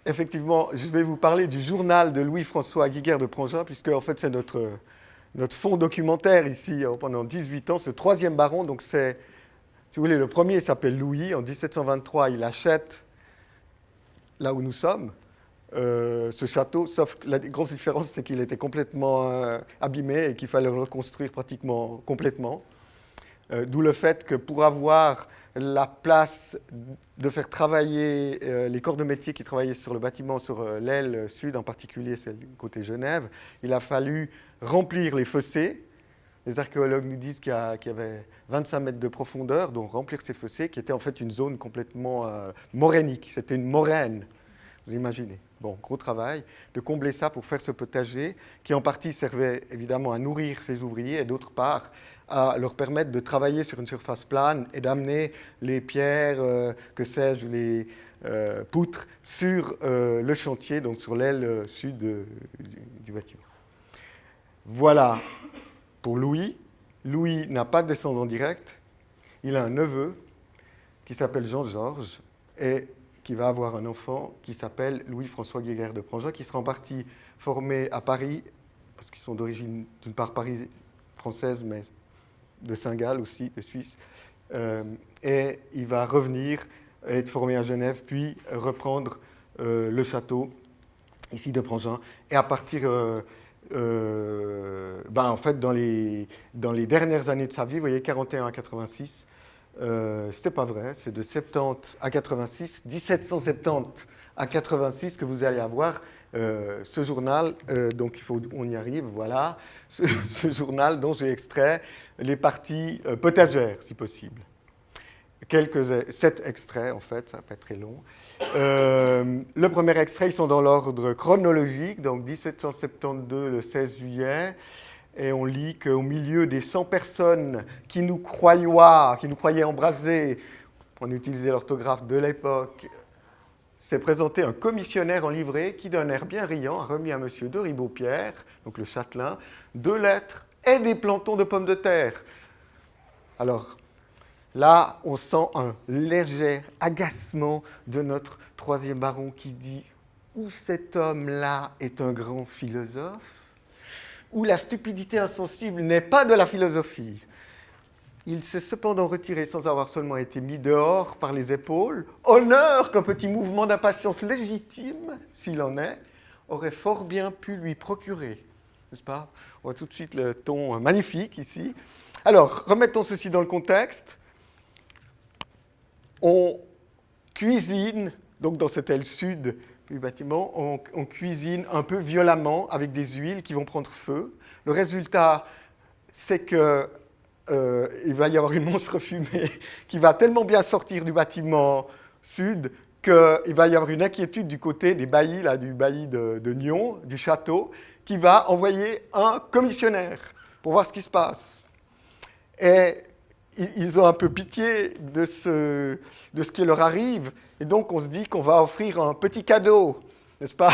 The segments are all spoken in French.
effectivement, je vais vous parler du journal de Louis-François Guiguerre de Prangin, puisque en fait c'est notre fond documentaire ici pendant 18 ans, ce troisième baron. Donc c'est, si vous voulez, le premier s'appelle Louis. En 1723, il achète là où nous sommes, ce château, sauf que la grosse différence, c'est qu'il était complètement abîmé et qu'il fallait le reconstruire pratiquement complètement. D'où le fait que pour avoir la place de faire travailler les corps de métier qui travaillaient sur le bâtiment, sur l'aile sud en particulier, celle du côté Genève, il a fallu remplir les fossés. Les archéologues nous disent qu'il y avait 25 mètres de profondeur, donc remplir ces fossés, qui était en fait une zone complètement morainique. C'était une moraine, vous imaginez. Bon, gros travail de combler ça pour faire ce potager, qui en partie servait évidemment à nourrir ses ouvriers et d'autre part à leur permettre de travailler sur une surface plane et d'amener les pierres, que sais-je, les poutres sur le chantier, donc sur l'aile sud du bâtiment. Voilà pour Louis. Louis n'a pas de descendant direct. Il a un neveu qui s'appelle Jean-Georges et qui va avoir un enfant qui s'appelle Louis-François Guiguerre de Prangin, qui sera en partie formé à Paris, parce qu'ils sont d'origine d'une part Paris française, mais de Saint-Gall aussi, de Suisse. Et il va revenir, être formé à Genève, puis reprendre le château ici de Prangin. Et à partir, en fait, dans les dernières années de sa vie, vous voyez, 41 à 86, c'est pas vrai, c'est de 70 à 86, 1770 à 86 que vous allez avoir ce journal, donc il faut, on y arrive, voilà, ce journal dont j'ai extrait les parties potagères, si possible. 7 extraits, en fait, ça va pas être très long. Le premier extrait, ils sont dans l'ordre chronologique, donc 1772, le 16 juillet, et on lit qu'au milieu des 100 personnes qui nous croyaient embrasés, on utilisait l'orthographe de l'époque, s'est présenté un commissionnaire en livrée qui, d'un air bien riant, a remis à M. de Ribaupierre, donc le châtelain, 2 lettres et des plantons de pommes de terre. Alors, là, on sent un léger agacement de notre troisième baron qui dit « Ou cet homme-là est un grand philosophe, ou la stupidité insensible n'est pas de la philosophie. » Il s'est cependant retiré sans avoir seulement été mis dehors par les épaules. Honneur qu'un petit mouvement d'impatience légitime, s'il en est, aurait fort bien pu lui procurer. N'est-ce pas? On voit tout de suite le ton magnifique ici. Alors, remettons ceci dans le contexte. On cuisine, donc dans cette aile sud du bâtiment, on cuisine un peu violemment avec des huiles qui vont prendre feu. Le résultat, c'est que il va y avoir une monstre fumée qui va tellement bien sortir du bâtiment sud qu'il va y avoir une inquiétude du côté des baillis, là, du bailli de Nyon, du château, qui va envoyer un commissionnaire pour voir ce qui se passe. Et ils ont un peu pitié de ce qui leur arrive, et donc on se dit qu'on va offrir un petit cadeau, n'est-ce pas?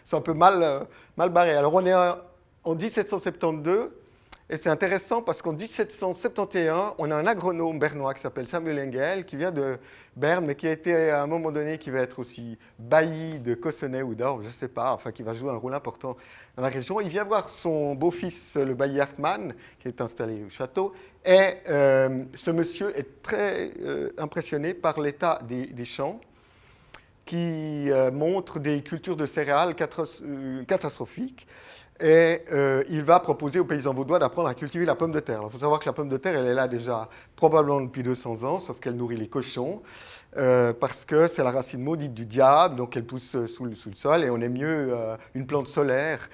C'est un peu mal barré. Alors on est en 1772, et c'est intéressant parce qu'en 1771, on a un agronome bernois qui s'appelle Samuel Engel, qui vient de Berne, mais qui a été à un moment donné, qui va être aussi bailli de Cossonay ou d'Orbe, je ne sais pas, enfin qui va jouer un rôle important dans la région. Il vient voir son beau-fils, le bailli Hartmann, qui est installé au château, et ce monsieur est très impressionné par l'état des champs, qui montre des cultures de céréales catastrophiques. Et il va proposer aux paysans vaudois d'apprendre à cultiver la pomme de terre. Il faut savoir que la pomme de terre, elle est là déjà probablement depuis 200 ans, sauf qu'elle nourrit les cochons, parce que c'est la racine maudite du diable, donc elle pousse sous le sol, et on aime mieux une plante solaire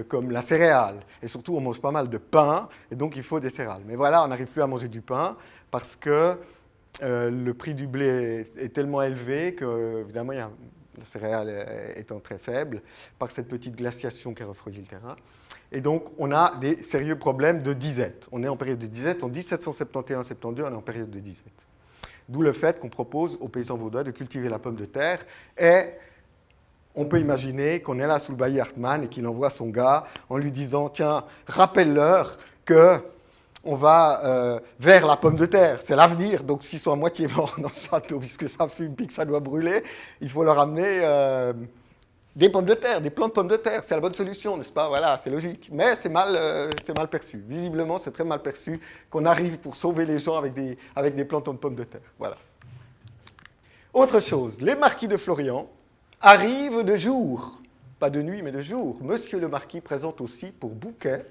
comme la céréale. Et surtout, on mange pas mal de pain, et donc il faut des céréales. Mais voilà, on n'arrive plus à manger du pain, parce que le prix du blé est tellement élevé que, évidemment, la céréale étant très faible, par cette petite glaciation qui a refroidi le terrain. Et donc, on a des sérieux problèmes de disette. On est en période de disette. En 1771-72, on est en période de disette. D'où le fait qu'on propose aux paysans vaudois de cultiver la pomme de terre. Et on peut imaginer qu'on est là sous le bailli Hartmann et qu'il envoie son gars en lui disant « Tiens, rappelle-leur que on va vers la pomme de terre. C'est l'avenir. Donc, s'ils sont à moitié morts dans ce château, puisque ça fume et que ça doit brûler, il faut leur amener des pommes de terre, des plants de pommes de terre. C'est la bonne solution, n'est-ce pas? Voilà, c'est logique. Mais c'est mal perçu. Visiblement, c'est très mal perçu qu'on arrive pour sauver les gens avec des plants de pommes de terre. Voilà. Autre chose, les marquis de Florian arrivent de jour. Pas de nuit, mais de jour. Monsieur le marquis présente aussi pour bouquet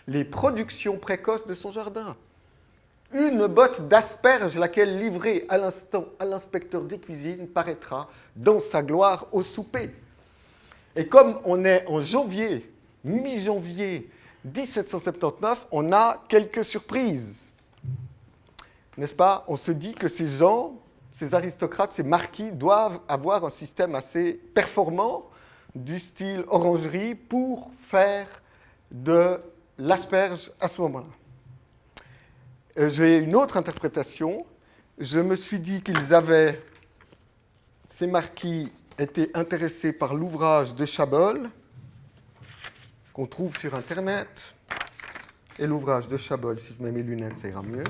les productions précoces de son jardin. Une botte d'asperges, laquelle livrée à l'instant à l'inspecteur des cuisines paraîtra dans sa gloire au souper. Et comme on est en janvier, mi-janvier 1779, on a quelques surprises. N'est-ce pas? On se dit que ces gens, ces aristocrates, ces marquis doivent avoir un système assez performant du style orangerie pour faire de l'asperge à ce moment-là. J'ai une autre interprétation. Je me suis dit qu'ils avaient, ces marquis étaient intéressés par l'ouvrage de Chaboll, qu'on trouve sur Internet. Et l'ouvrage de Chaboll, si je mets mes lunettes, ça ira mieux.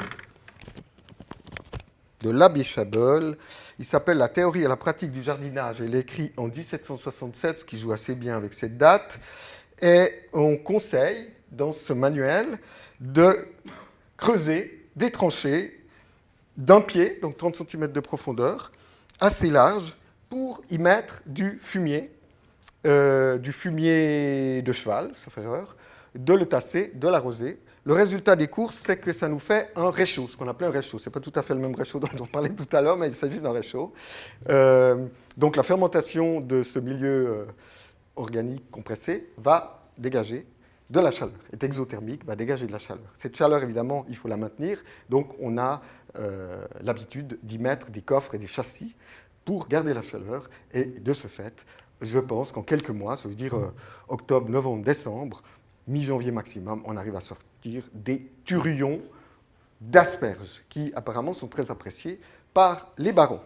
De l'abbé Chaboll. Il s'appelle La théorie et la pratique du jardinage. Il est écrit en 1767, ce qui joue assez bien avec cette date. Et on conseille, dans ce manuel, de creuser des tranchées d'un pied, donc 30 cm de profondeur, assez large, pour y mettre du fumier de cheval, sauf erreur, de le tasser, de l'arroser. Le résultat des courses, c'est que ça nous fait un réchaud, ce qu'on appelle un réchaud. Ce n'est pas tout à fait le même réchaud dont on parlait tout à l'heure, mais il s'agit d'un réchaud. Donc la fermentation de ce milieu organique compressé va dégager de la chaleur, est exothermique, va dégager de la chaleur. Cette chaleur, évidemment, il faut la maintenir, donc on a l'habitude d'y mettre des coffres et des châssis pour garder la chaleur, et de ce fait, je pense qu'en quelques mois, ça veut dire octobre, novembre, décembre, mi-janvier maximum, on arrive à sortir des turillons d'asperges, qui apparemment sont très appréciés par les barons.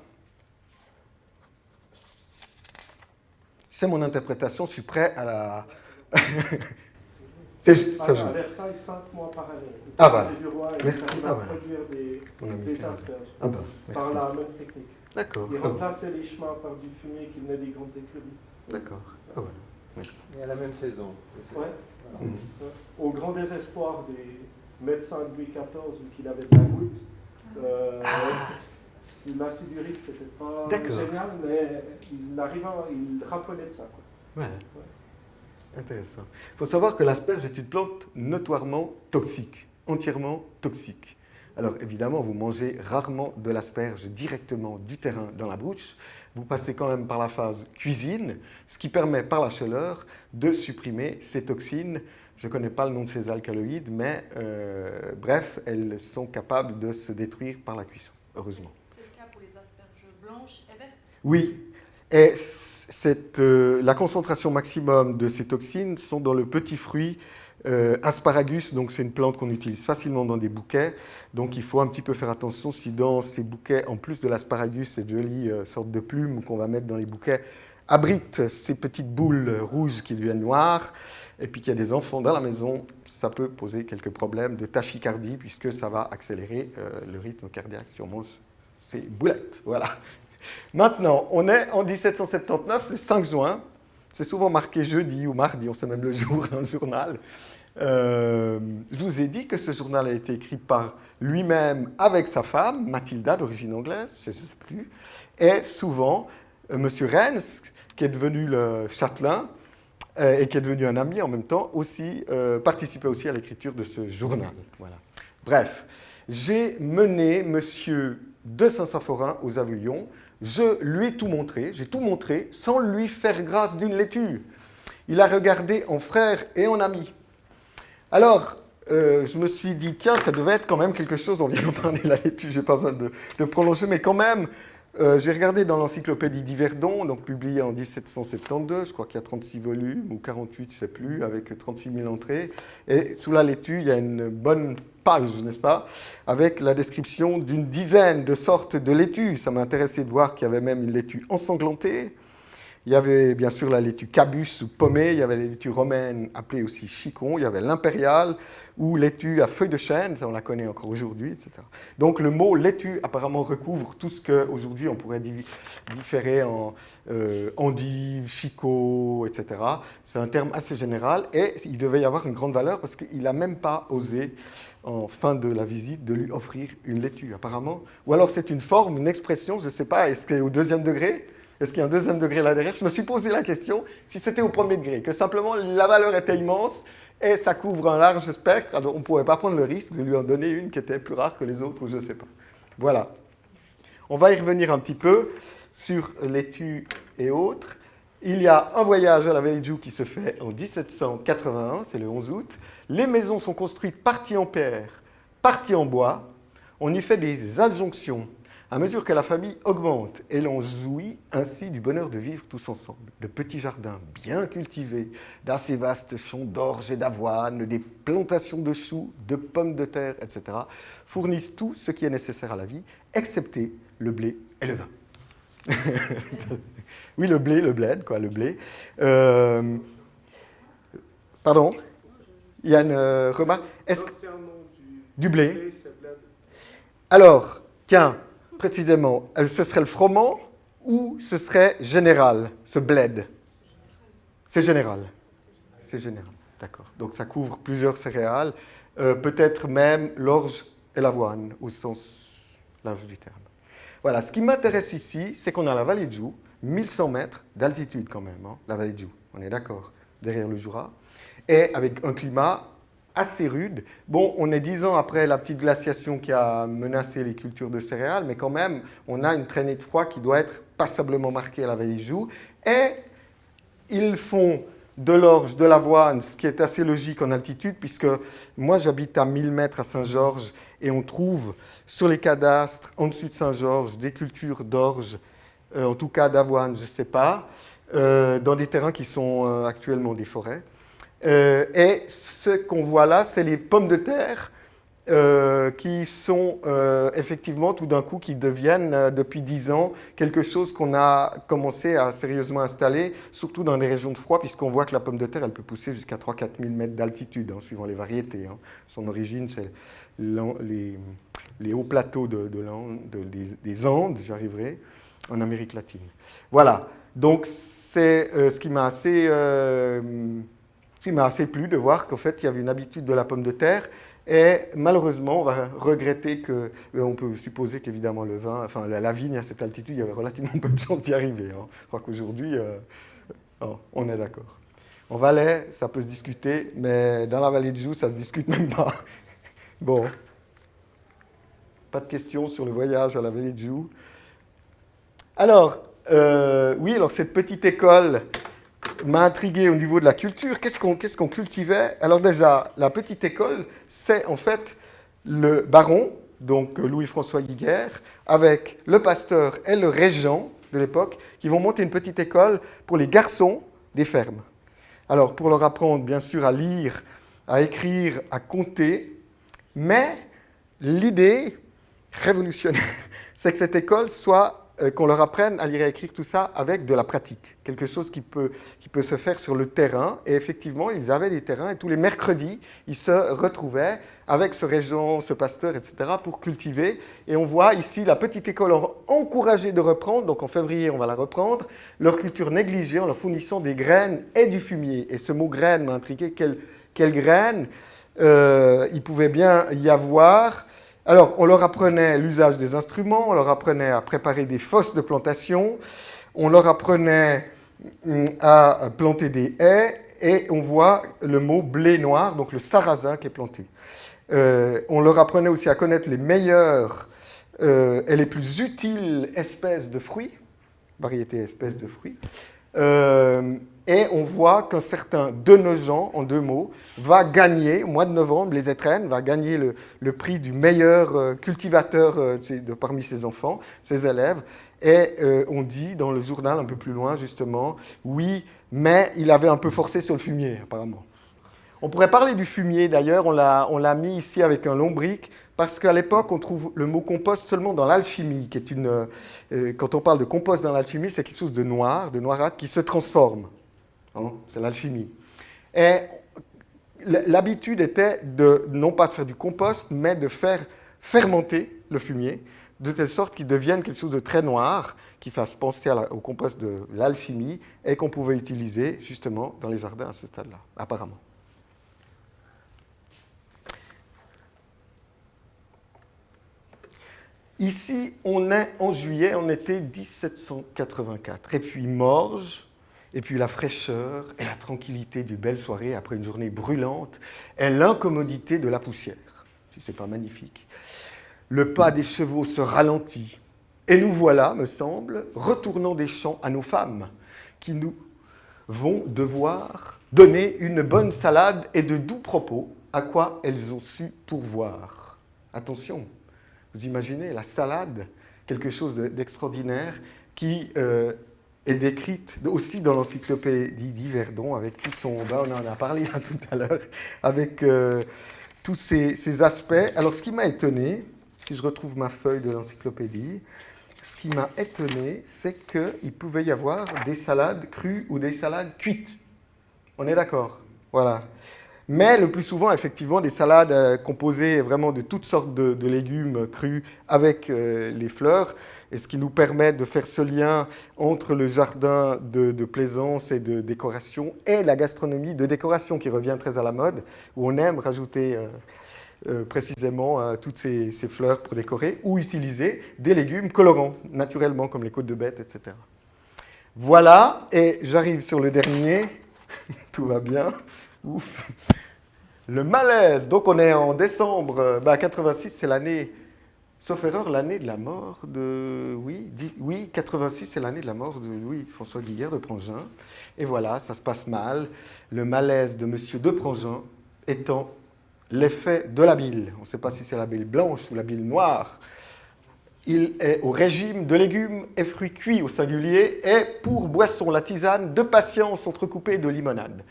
C'est mon interprétation, je suis prêt à la... À Versailles, 5 mois par année. Ah voilà. Du roi, merci. Il va produire des asperges par la même technique. D'accord. Il remplaçait les chemins par du fumier qui venait des grandes écuries. D'accord. Ah voilà. Merci. Et à la même saison. Ouais. Voilà. Au grand désespoir des médecins de Louis XIV, vu qu'il avait de la goutte, l'acidurite, c'était pas génial, mais il raffolait de ça. Quoi. Ouais. Intéressant. Il faut savoir que l'asperge est une plante notoirement toxique, entièrement toxique. Alors évidemment, vous mangez rarement de l'asperge directement du terrain dans la bouche. Vous passez quand même par la phase cuisine, ce qui permet par la chaleur de supprimer ces toxines. Je ne connais pas le nom de ces alcaloïdes, mais bref, elles sont capables de se détruire par la cuisson, heureusement. C'est le cas pour les asperges blanches et vertes? Oui. Et la concentration maximum de ces toxines sont dans le petit fruit asparagus. Donc c'est une plante qu'on utilise facilement dans des bouquets. Donc il faut un petit peu faire attention si dans ces bouquets, en plus de l'asparagus, cette jolie sorte de plume qu'on va mettre dans les bouquets, abrite ces petites boules rouges qui deviennent noires, et puis qu'il y a des enfants dans la maison, ça peut poser quelques problèmes de tachycardie, puisque ça va accélérer le rythme cardiaque si on mange ces boulettes. Voilà. Maintenant, on est en 1779, le 5 juin. C'est souvent marqué jeudi ou mardi, on sait même le jour dans le journal. Je vous ai dit que ce journal a été écrit par lui-même avec sa femme, Mathilda, d'origine anglaise, je ne sais plus, et souvent, M. Rennes, qui est devenu le châtelain et qui est devenu un ami en même temps, aussi, participait aussi à l'écriture de ce journal. Voilà. Bref, j'ai mené M. de Saint-Symphorien aux Avouillons. Je lui ai tout montré, j'ai tout montré, sans lui faire grâce d'une laitue. Il a regardé en frère et en ami. Alors, je me suis dit, tiens, ça devait être quand même quelque chose, on vient de parler de la laitue, je n'ai pas besoin de prolonger, mais quand même, j'ai regardé dans l'encyclopédie d'Yverdon, donc publiée en 1772, je crois qu'il y a 36 volumes, ou 48, je ne sais plus, avec 36 000 entrées, et sous la laitue, il y a une bonne page, n'est-ce pas, avec la description d'une dizaine de sortes de laitues. Ça m'a intéressé de voir qu'il y avait même une laitue ensanglantée, Il y avait bien sûr la laitue Cabus ou pommée, il y avait la laitue romaine appelée aussi chicon, il y avait l'impériale ou laitue à feuilles de chêne, ça on la connaît encore aujourd'hui, etc. Donc le mot laitue apparemment recouvre tout ce qu'aujourd'hui on pourrait différer en endive, chicot, etc. C'est un terme assez général et il devait y avoir une grande valeur parce qu'il n'a même pas osé, en fin de la visite, de lui offrir une laitue apparemment. Ou alors c'est une forme, une expression, je ne sais pas, est-ce qu'elle est au deuxième degré ? Est-ce qu'il y a un deuxième degré là derrière? Je me suis posé la question si c'était au premier degré, que simplement la valeur était immense et ça couvre un large spectre, alors on ne pouvait pas prendre le risque de lui en donner une qui était plus rare que les autres ou je ne sais pas. Voilà. On va y revenir un petit peu sur laitue et autres. Il y a un voyage à la Vallée de Joux qui se fait en 1781, c'est le 11 août. Les maisons sont construites partie en pierre, partie en bois. On y fait des adjonctions. À mesure que la famille augmente, et l'on jouit ainsi du bonheur de vivre tous ensemble. De petits jardins bien cultivés, d'assez vastes champs d'orge et d'avoine, des plantations de choux, de pommes de terre, etc., fournissent tout ce qui est nécessaire à la vie, excepté le blé et le vin. Oui, le blé, le bled, quoi, le blé. Pardon? Il y a une remarque. Est-ce que... Du blé? Alors, tiens... Précisément, ce serait le froment ou ce serait général, ce bled? C'est général. C'est général, d'accord. Donc ça couvre plusieurs céréales, peut-être même l'orge et l'avoine, au sens large du terme. Voilà, ce qui m'intéresse ici, c'est qu'on a la vallée de Joux, 1100 mètres d'altitude quand même, hein, la vallée de Joux, on est d'accord, derrière le Jura, et avec un climat assez rude. Bon, on est 10 ans après la petite glaciation qui a menacé les cultures de céréales, mais quand même, on a une traînée de froid qui doit être passablement marquée à la vallée de Joux. Et ils font de l'orge, de l'avoine, ce qui est assez logique en altitude, puisque moi j'habite à 1000 mètres à Saint-Georges, et on trouve sur les cadastres, en dessus de Saint-Georges, des cultures d'orge, en tout cas d'avoine, je ne sais pas, dans des terrains qui sont actuellement des forêts. Et ce qu'on voit là, c'est les pommes de terre qui sont effectivement tout d'un coup qui deviennent depuis 10 ans quelque chose qu'on a commencé à sérieusement installer, surtout dans les régions de froid, puisqu'on voit que la pomme de terre, elle peut pousser jusqu'à 3-4 000 mètres d'altitude, hein, suivant les variétés. Hein. Son origine, c'est les hauts plateaux des Andes, j'arriverai, en Amérique latine. Voilà, donc c'est ce qui m'a assez plu de voir qu'en fait, il y avait une habitude de la pomme de terre. Et malheureusement, on va regretter que, on peut supposer qu'évidemment le vin, enfin la vigne à cette altitude, il y avait relativement peu de chances d'y arriver. Hein. Je crois qu'aujourd'hui, on est d'accord. En Valais, ça peut se discuter, mais dans la vallée de Joux, ça ne se discute même pas. Bon. Pas de questions sur le voyage à la vallée de Joux. Alors, oui, alors cette petite école m'a intrigué au niveau de la culture. Qu'est-ce qu'on cultivait? Alors déjà, la petite école, c'est en fait le baron, donc Louis-François Giguère, avec le pasteur et le régent de l'époque, qui vont monter une petite école pour les garçons des fermes. Alors, pour leur apprendre, bien sûr, à lire, à écrire, à compter, mais l'idée révolutionnaire, c'est que cette école soit qu'on leur apprenne à lire et à écrire tout ça avec de la pratique, quelque chose qui peut se faire sur le terrain. Et effectivement, ils avaient des terrains et tous les mercredis, ils se retrouvaient avec ce régent, ce pasteur, etc., pour cultiver. Et on voit ici la petite école encouragée de reprendre, donc en février, on va la reprendre, leur culture négligée en leur fournissant des graines et du fumier. Et ce mot graines m'a intrigué. Quelles graines il pouvait bien y avoir? Alors, on leur apprenait l'usage des instruments, on leur apprenait à préparer des fosses de plantation, on leur apprenait à planter des haies, et on voit le mot blé noir, donc le sarrasin qui est planté. On leur apprenait aussi à connaître les meilleures et les plus utiles espèces de fruits, variétés espèces de fruits. Et on voit qu'un certain Denejean, en 2 mots, va gagner, au mois de novembre, les étrennes, va gagner le prix du meilleur cultivateur parmi ses enfants, ses élèves. Et on dit dans le journal un peu plus loin, justement, oui, mais il avait un peu forcé sur le fumier, apparemment. On pourrait parler du fumier, d'ailleurs, on l'a mis ici avec un lombric, parce qu'à l'époque, on trouve le mot compost seulement dans l'alchimie, qui est quand on parle de compost dans l'alchimie, c'est quelque chose de noir, de noirâtre, qui se transforme. Hein, c'est l'alchimie. Et l'habitude était non pas de faire du compost, mais de faire fermenter le fumier, de telle sorte qu'il devienne quelque chose de très noir, qui fasse penser au compost de l'alchimie, et qu'on pouvait utiliser justement dans les jardins à ce stade-là, apparemment. Ici, on est en juillet, on était 1784. Et puis Morges, et puis la fraîcheur et la tranquillité d'une belle soirée après une journée brûlante, et l'incommodité de la poussière. Si ce n'est pas magnifique. Le pas des chevaux se ralentit. Et nous voilà, me semble, retournant des champs à nos femmes, qui nous vont devoir donner une bonne salade et de doux propos, à quoi elles ont su pourvoir. Attention, vous imaginez la salade, quelque chose d'extraordinaire, qui est décrite aussi dans l'encyclopédie d'Yverdon, avec tout son... on en a parlé là, tout à l'heure, avec tous ces aspects. Alors, ce qui m'a étonné, si je retrouve ma feuille de l'encyclopédie, ce qui m'a étonné, c'est qu'il pouvait y avoir des salades crues ou des salades cuites. On est d'accord? Voilà. Mais le plus souvent, effectivement, des salades composées vraiment de toutes sortes de légumes crus avec les fleurs, et ce qui nous permet de faire ce lien entre le jardin de plaisance et de décoration et la gastronomie de décoration qui revient très à la mode, où on aime rajouter précisément toutes ces fleurs pour décorer, ou utiliser des légumes colorants, naturellement, comme les côtes de bête, etc. Voilà, et j'arrive sur le dernier. Tout va bien. Ouf. Le malaise. Donc on est en décembre 86, c'est l'année, sauf erreur, l'année de la mort de... Oui, 86, c'est l'année de la mort de Louis-François Guiguerre de Prangin. Et voilà, ça se passe mal. Le malaise de Monsieur de Prangin étant l'effet de la bile. On ne sait pas si c'est la bile blanche ou la bile noire. Il est au régime de légumes et fruits cuits au singulier et pour boisson la tisane de patience entrecoupée de limonade.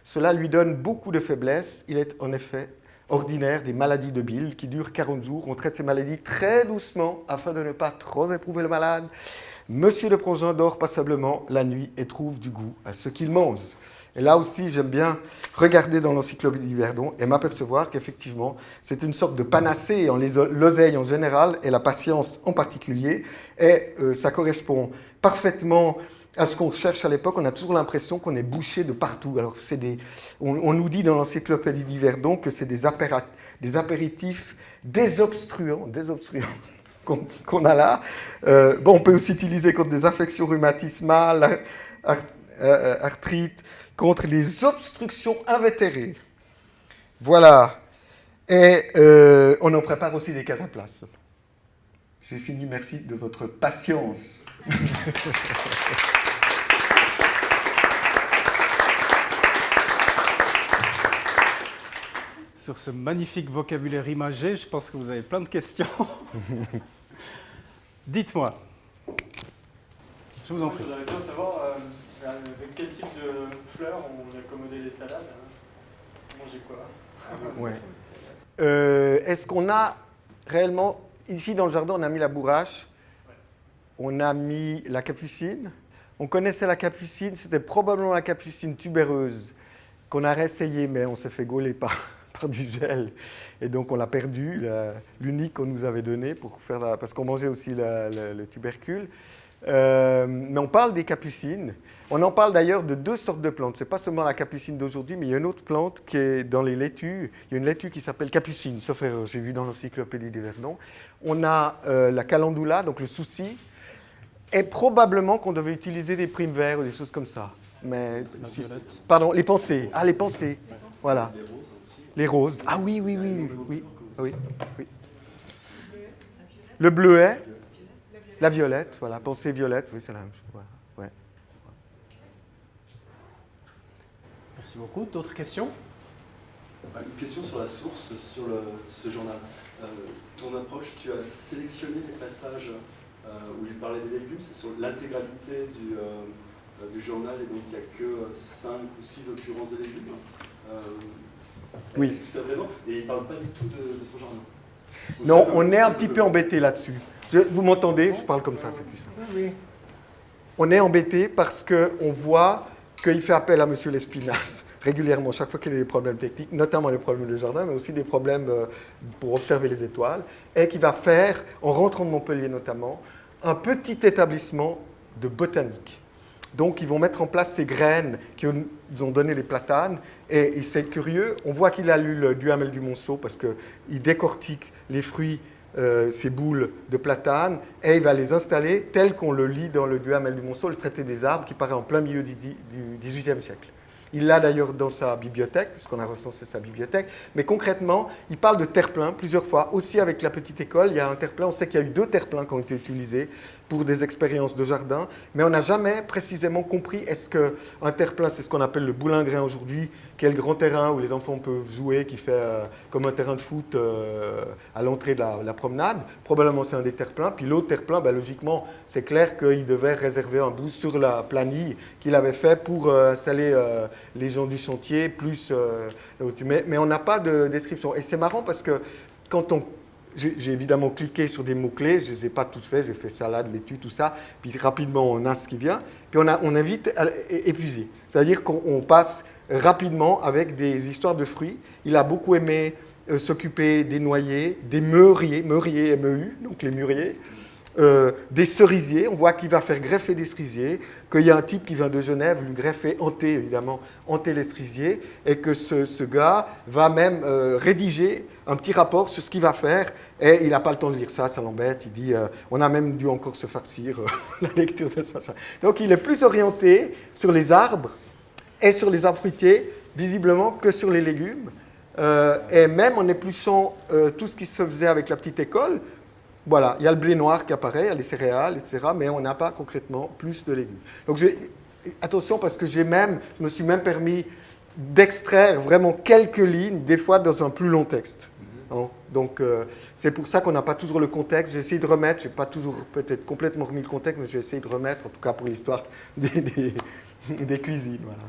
Cela lui donne beaucoup de faiblesse. Il est en effet ordinaire des maladies de bile qui durent 40 jours. On traite ces maladies très doucement afin de ne pas trop éprouver le malade. Monsieur de Prangin dort passablement la nuit et trouve du goût à ce qu'il mange. Et là aussi, j'aime bien regarder dans l'encyclopédie d'Yverdon et m'apercevoir qu'effectivement, c'est une sorte de panacée en l'oseille en général et la patience en particulier. Et ça correspond parfaitement à ce qu'on cherche à l'époque. On a toujours l'impression qu'on est bouché de partout. Alors, on nous dit dans l'encyclopédie d'Yverdon que c'est des apéritifs désobstruants qu'on a là. On peut aussi utiliser contre des affections rhumatismales, arthrite, contre les obstructions invétérées. Voilà. Et on en prépare aussi des cataplasmes. J'ai fini, merci de votre patience. Sur ce magnifique vocabulaire imagé, je pense que vous avez plein de questions. Dites-moi. Je vous en prie. Je voudrais bien savoir avec quel type de fleurs on accommodait les salades. On mangeait quoi? Ouais. Est-ce qu'on a réellement... Ici, dans le jardin, on a mis la bourrache. Ouais. On a mis la capucine. On connaissait la capucine. C'était probablement la capucine tubéreuse qu'on a réessayé, mais on s'est fait gauler par du gel. Et donc, on l'a perdu, l'unique qu'on nous avait donné pour faire parce qu'on mangeait aussi le tubercule. Mais on parle des capucines. On en parle d'ailleurs de deux sortes de plantes. Ce n'est pas seulement la capucine d'aujourd'hui, mais il y a une autre plante qui est dans les laitues. Il y a une laitue qui s'appelle capucine, sauf erreur, j'ai vu dans l'encyclopédie d'Yverdon. On a la calendula, donc le souci, et probablement qu'on devait utiliser des primes verts ou des choses comme ça. Mais, pardon, les pensées. Ah, les pensées. Voilà. Les roses aussi. Les roses. Ah oui. Le bleuet. La violette, voilà, pensée violette, oui, c'est la même chose. Voilà. Ouais. Merci beaucoup. D'autres questions? Une question sur la source, sur ce journal. Ton approche, tu as sélectionné des passages où il parlait des légumes, c'est sur l'intégralité du journal, et donc il n'y a que 5 ou 6 occurrences de légumes. Oui. C'est présent, et il ne parle pas du tout de son jardin. Donc, Non, on est un petit peu embêté là-dessus. Vous m'entendez? Je parle comme ça, c'est plus simple. Oui. On est embêté parce qu'on voit qu'il fait appel à M. Lespinasse régulièrement, chaque fois qu'il y a des problèmes techniques, notamment les problèmes de jardin, mais aussi des problèmes pour observer les étoiles, et qui va faire, en rentrant de Montpellier notamment, un petit établissement de botanique. Donc, ils vont mettre en place ces graines qui nous ont donné les platanes. Et c'est curieux, on voit qu'il a lu le Duhamel du Monceau parce qu'il décortique les fruits, ces boules de platane, et il va les installer tels qu'on le lit dans le Duhamel du Monceau, le traité des arbres, qui paraît en plein milieu du XVIIIe siècle. Il l'a d'ailleurs dans sa bibliothèque, puisqu'on a recensé sa bibliothèque. Mais concrètement, il parle de terre-plein plusieurs fois. Aussi avec la petite école, il y a un terre-plein. On sait qu'il y a eu 2 terre-pleins qui ont été utilisés pour des expériences de jardin. Mais on n'a jamais précisément compris est-ce qu'un terre-plein, c'est ce qu'on appelle le boulingrin aujourd'hui, qui est le grand terrain où les enfants peuvent jouer, qui fait comme un terrain de foot à l'entrée de la promenade. Probablement, c'est un des terre-pleins. Puis l'autre terre-plein, logiquement, c'est clair qu'il devait réserver un bout sur la planille qu'il avait fait pour installer les gens du chantier, plus... mais on n'a pas de description. Et c'est marrant parce que quand on... J'ai évidemment cliqué sur des mots-clés, je ne les ai pas tous faits, j'ai fait salade, laitue, tout ça, puis rapidement on a ce qui vient, puis on a vite épuisé. C'est-à-dire qu'on passe rapidement avec des histoires de fruits. Il a beaucoup aimé s'occuper des noyers, des mûriers, MEU, donc les mûriers, des cerisiers. On voit qu'il va faire greffer des cerisiers, qu'il y a un type qui vient de Genève, lui greffer, évidemment, hanter les cerisiers, et que ce gars va même rédiger un petit rapport sur ce qu'il va faire, et il n'a pas le temps de lire ça, ça l'embête. Il dit, on a même dû encore se farcir la lecture de ce machin. Donc il est plus orienté sur les arbres et sur les arbres fruitiers, visiblement, que sur les légumes. Et même en épluchant tout ce qui se faisait avec la petite école, voilà, il y a le blé noir qui apparaît, il y a les céréales, etc., mais on n'a pas concrètement plus de légumes. Donc attention, parce que je me suis même permis d'extraire vraiment quelques lignes, des fois dans un plus long texte. Donc c'est pour ça qu'on n'a pas toujours le contexte. J'ai essayé de remettre, je n'ai pas toujours peut-être complètement remis le contexte, mais j'ai essayé de remettre, en tout cas pour l'histoire des cuisines. Voilà.